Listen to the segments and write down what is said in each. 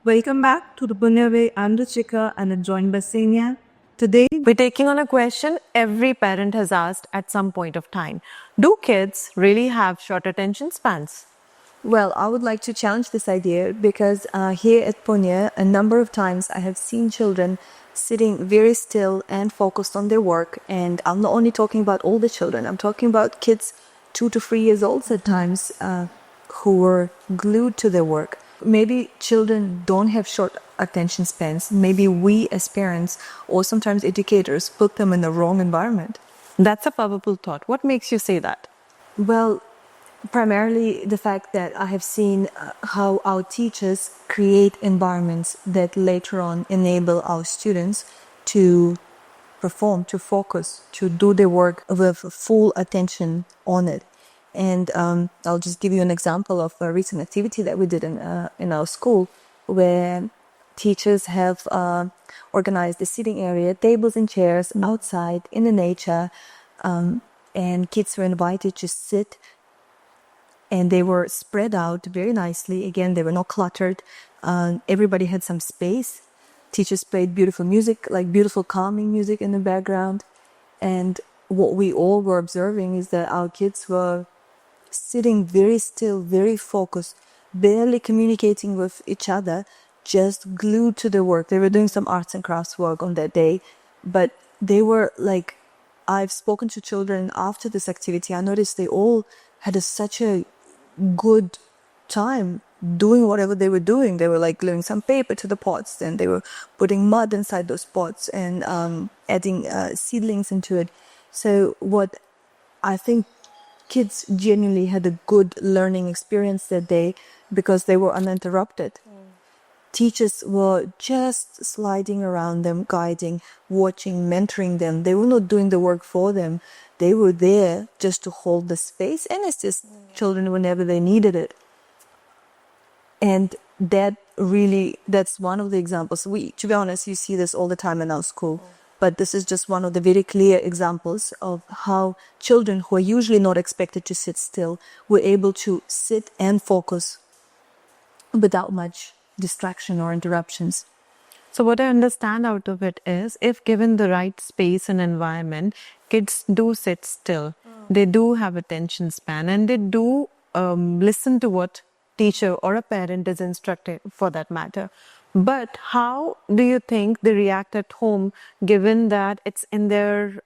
Welcome back to the Punnya Way. I'm Ruchika and I'm joined by Ksenia. Today, We're taking on a question every parent has asked at some point of time. Do kids really have short attention spans? Well, I would like to challenge this idea because here at Punnya, a number of times I have seen children sitting very still and focused on their work. And I'm not only talking about older children, I'm talking about kids 2 to 3 years old at times who were glued to their work. Maybe children don't have short attention spans. Maybe we as parents or sometimes educators put them in the wrong environment. That's a powerful thought. What makes you say that? Well, primarily the fact that I have seen how our teachers create environments that later on enable our students to perform, to focus, to do their work with full attention on it. And I'll just give you an example of a recent activity that we did in our school, where teachers have organized a sitting area, tables and chairs outside in the nature, and kids were invited to sit, and they were spread out very nicely. Again, they were not cluttered. Everybody had some space. Teachers played beautiful music, like beautiful calming music in the background. And what we all were observing is that our kids were sitting very still, very focused, barely communicating with each other, just glued to their work. They were doing some arts and crafts work on that day, but they were like, I've spoken to children after this activity. I noticed they all had such a good time doing whatever they were doing. They were like gluing some paper to the pots, and they were putting mud inside those pots and adding seedlings into it. So what I think kids genuinely had a good learning experience that day because they were uninterrupted. Teachers were just sliding around them, guiding, watching, mentoring them. They were not doing the work for them. They were there just to hold the space and assist children whenever they needed it. And that's one of the examples. To be honest, you see this all the time in our school. But this is just one of the very clear examples of how children who are usually not expected to sit still were able to sit and focus without much distraction or interruptions. So, what I understand out of it is if given the right space and environment, kids do sit still. They do have attention span and they do listen to what teacher or a parent is instructed for that matter. But how do you think they react at home given that it's in their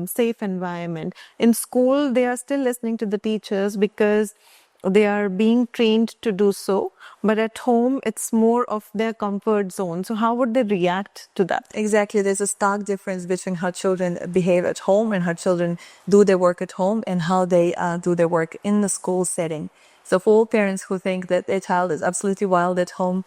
safe environment? In school, they are still listening to the teachers because they are being trained to do so. But at home, it's more of their comfort zone. So how would they react to that? Exactly. There's a stark difference between how children behave at home and how children do their work at home and how they do their work in the school setting. So for all parents who think that their child is absolutely wild at home,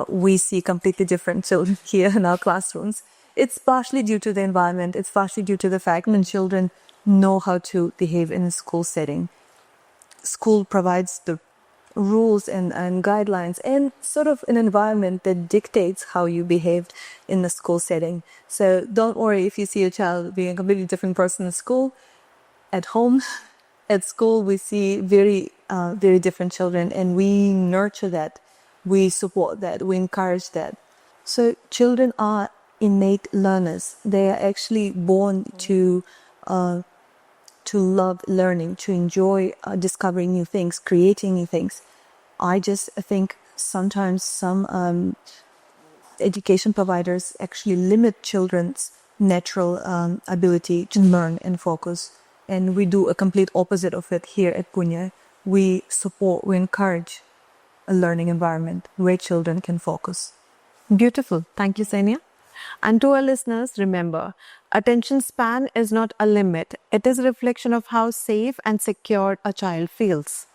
we see completely different children here in our classrooms. It's partially due to the environment. It's partially due to the fact that children know how to behave in a school setting. School provides the rules and guidelines and sort of an environment that dictates how you behaved in the school setting. So don't worry if you see a child being a completely different person in school. At home, at school, we see very different children, and we nurture that, we support that, we encourage that. So children are innate learners. They are actually born to love learning, to enjoy discovering new things, creating new things. I just think sometimes some education providers actually limit children's natural ability to learn and focus. And we do a complete opposite of it here at Punnya. We support, we encourage a learning environment where children can focus. Beautiful. Thank you, Ksenia. And to our listeners, remember, attention span is not a limit. It is a reflection of how safe and secure a child feels.